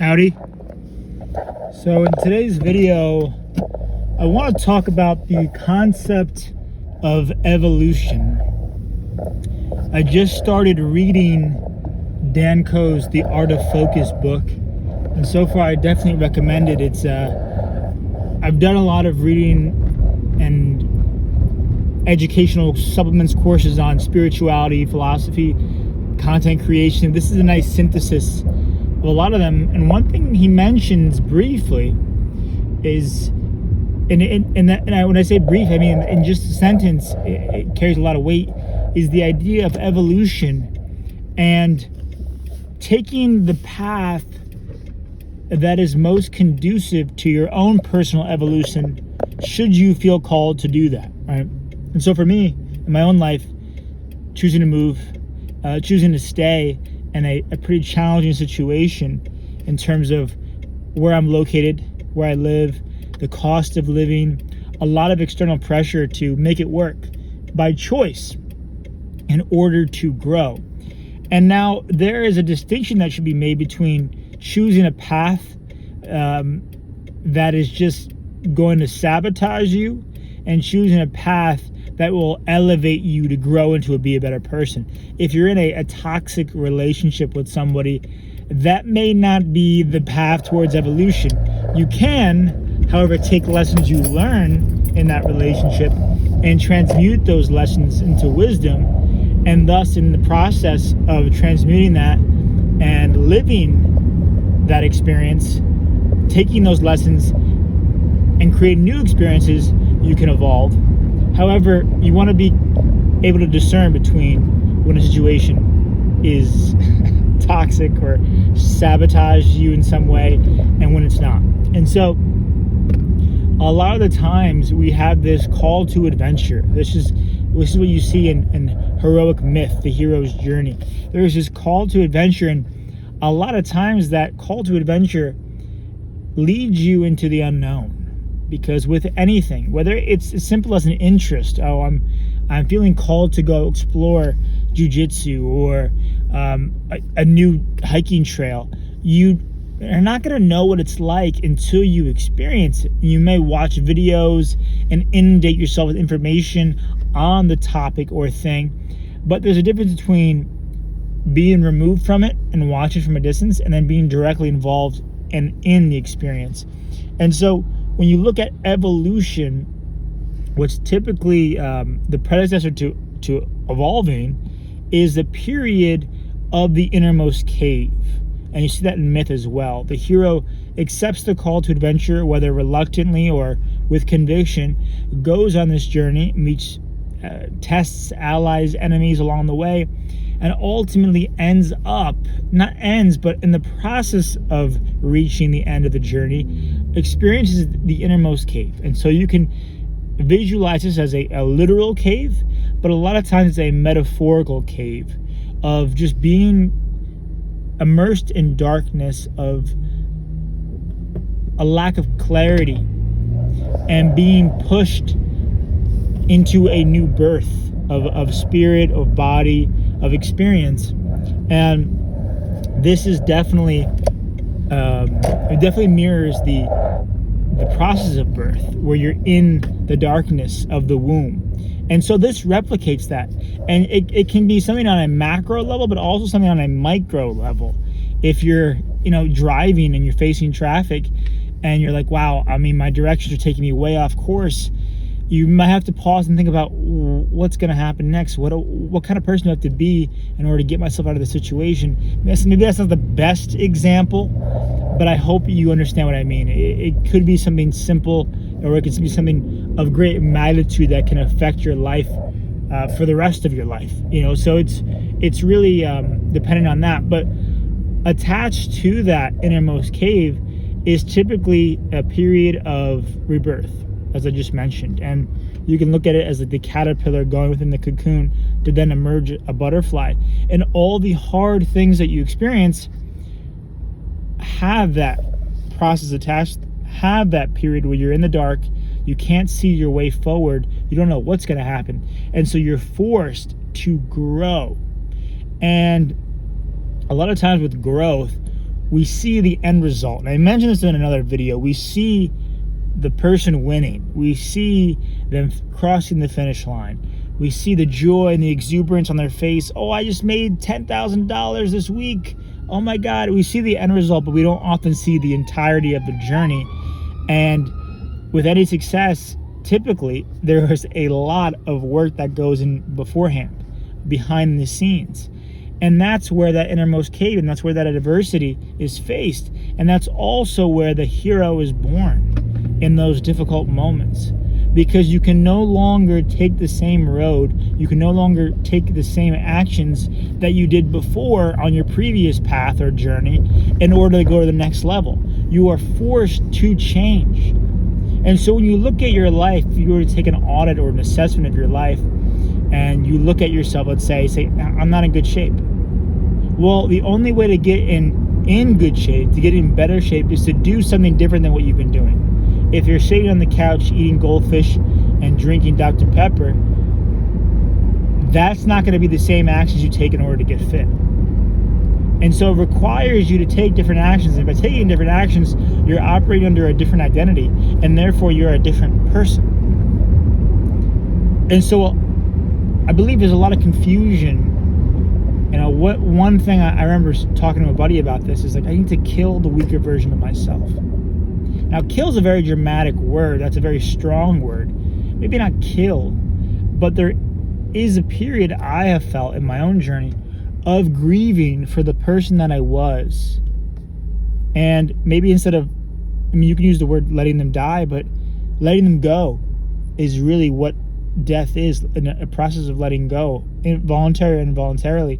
Howdy. So in today's video, I want to talk about the concept of evolution. I just started reading Dan Koh's The Art of Focus book, and so far I definitely recommend it. I've done a lot of reading and educational supplements courses on spirituality, philosophy, content creation. This is a nice synthesis of a lot of them. And one thing he mentions briefly is, when I say brief, I mean in just a sentence, it carries a lot of weight, is the idea of evolution and taking the path that is most conducive to your own personal evolution, should you feel called to do that, right? And so for me, in my own life, choosing to move, choosing to stay in a pretty challenging situation in terms of where I'm located, where I live, the cost of living, a lot of external pressure to make it work by choice in order to grow. And now there is a distinction that should be made between choosing a path that is just going to sabotage you and choosing a path that will elevate you to grow into be a better person. If you're in a toxic relationship with somebody, that may not be the path towards evolution. You can, however, take lessons you learn in that relationship and transmute those lessons into wisdom, and thus in the process of transmuting that and living that experience, taking those lessons and create new experiences, you can evolve. However, you want to be able to discern between when a situation is toxic or sabotage you in some way and when it's not. And so a lot of the times we have this call to adventure. This is what you see in heroic myth, the hero's journey. There's this call to adventure, and a lot of times that call to adventure leads you into the unknown. Because with anything, whether it's as simple as an interest, I'm feeling called to go explore jiu-jitsu or a new hiking trail, you are not going to know what it's like until you experience it. You may watch videos and inundate yourself with information on the topic or thing, but there's a difference between being removed from it and watching from a distance and then being directly involved and in the experience. And so when you look at evolution, what's typically the predecessor to evolving is the period of the innermost cave. And you see that in myth as well. The hero accepts the call to adventure, whether reluctantly or with conviction, goes on this journey, meets tests, allies, enemies along the way, and ultimately but in the process of reaching the end of the journey, experiences the innermost cave. And so you can visualize this as a literal cave, but a lot of times it's a metaphorical cave of just being immersed in darkness, of a lack of clarity, and being pushed into a new birth of spirit, of body, of experience. And this is definitely it definitely mirrors the process of birth, where you're in the darkness of the womb. And so this replicates that, and it can be something on a macro level, but also something on a micro level. If you're driving and you're facing traffic and you're like, wow, I mean, my directions are taking me way off course, you might have to pause and think about what's going to happen next. What kind of person do I have to be in order to get myself out of the situation? Maybe that's not the best example, but I hope you understand what I mean. It could be something simple, or it could be something of great magnitude that can affect your life for the rest of your life. So it's really dependent on that. But attached to that innermost cave is typically a period of rebirth, as I just mentioned. And you can look at it as the caterpillar going within the cocoon to then emerge a butterfly. And all the hard things that you experience have that process attached, have that period where you're in the dark, you can't see your way forward, you don't know what's going to happen. And so you're forced to grow. And a lot of times with growth, we see the end result. And I mentioned this in another video. We see the person winning. We see them crossing the finish line. We see the joy and the exuberance on their face. Oh, I just made $10,000 this week. Oh my God. We see the end result, but we don't often see the entirety of the journey. And with any success, typically there is a lot of work that goes in beforehand, behind the scenes. And that's where that innermost cave, and that's where that adversity is faced. And that's also where the hero is born, in those difficult moments. Because you can no longer take the same road, you can no longer take the same actions that you did before on your previous path or journey in order to go to the next level. You are forced to change. And so when you look at your life, if you were to take an audit or an assessment of your life, and you look at yourself, let's say, I'm not in good shape. Well, the only way to get in good shape, to get in better shape, is to do something different than what you've been doing. If you're sitting on the couch eating goldfish and drinking Dr. Pepper, that's not going to be the same actions you take in order to get fit. And so it requires you to take different actions. And by taking different actions, you're operating under a different identity, and therefore you're a different person. And so I believe there's a lot of confusion. One thing I remember talking to a buddy about this is, like, I need to kill the weaker version of myself. Now, kill is a very dramatic word. That's a very strong word. Maybe not kill, but there is a period I have felt in my own journey of grieving for the person that I was. And maybe instead of, you can use the word letting them die, but letting them go is really what death is, a process of letting go, involuntary and involuntarily.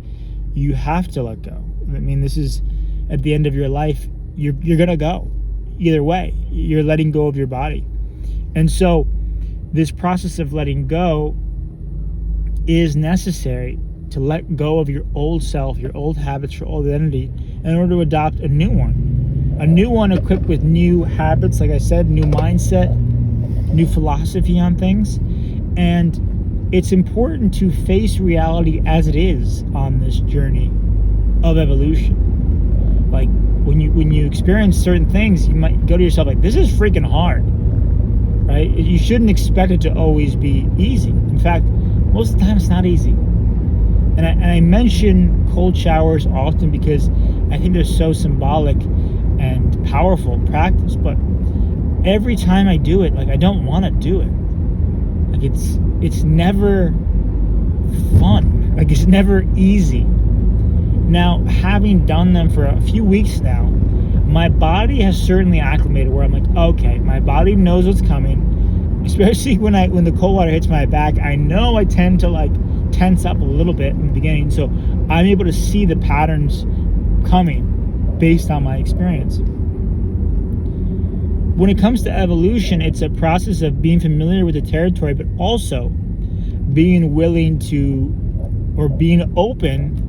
You have to let go. This is at the end of your life, you're going to go. Either way, you're letting go of your body. And so this process of letting go is necessary to let go of your old self, your old habits, your old identity, in order to adopt a new one equipped with new habits, like I said, new mindset, new philosophy on things. And it's important to face reality as it is on this journey of evolution. Like, when you experience certain things, you might go to yourself like, this is freaking hard, right? You shouldn't expect it to always be easy. In fact, most of the time it's not easy. And I mention cold showers often because I think they're so symbolic and powerful practice. But every time I do it, like, I don't want to do it. Like, it's never fun. Like, it's never easy. Now, having done them for a few weeks now, my body has certainly acclimated where I'm like, okay, my body knows what's coming. Especially when the cold water hits my back, I know I tend to, like, tense up a little bit in the beginning. So I'm able to see the patterns coming based on my experience. When it comes to evolution, it's a process of being familiar with the territory, but also being willing to, or being open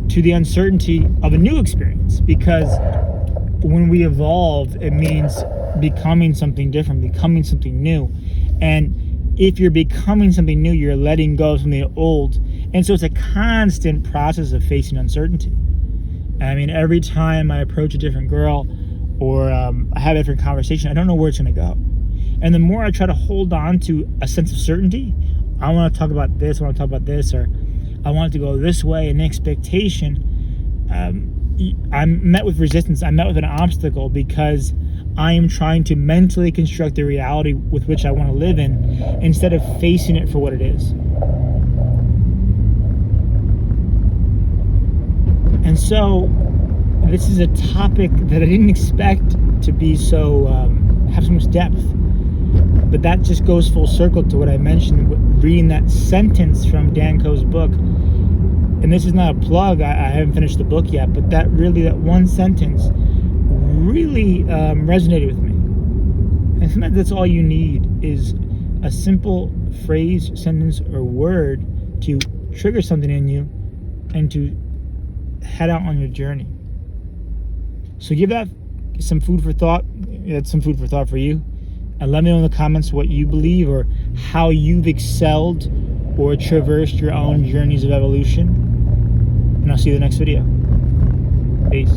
to the uncertainty of a new experience. Because when we evolve, it means becoming something different, becoming something new. And if you're becoming something new, you're letting go of something old. And so it's a constant process of facing uncertainty. Every time I approach a different girl or I have a different conversation, I don't know where it's going to go. And the more I try to hold on to a sense of certainty, I want to talk about this, I want to talk about this, or I want it to go this way, an expectation, I'm met with resistance. I'm met with an obstacle because I am trying to mentally construct the reality with which I want to live in instead of facing it for what it is. And so this is a topic that I didn't expect to be so have so much depth. But that just goes full circle to what I mentioned, reading that sentence from Dan Koh's book. And this is not a plug, I haven't finished the book yet, but that one sentence really resonated with me. And sometimes that's all you need, is a simple phrase, sentence, or word to trigger something in you and to head out on your journey. So give that some food for thought. That's some food for thought for you. And let me know in the comments what you believe or how you've excelled or traversed your own journeys of evolution. And I'll see you in the next video. Peace.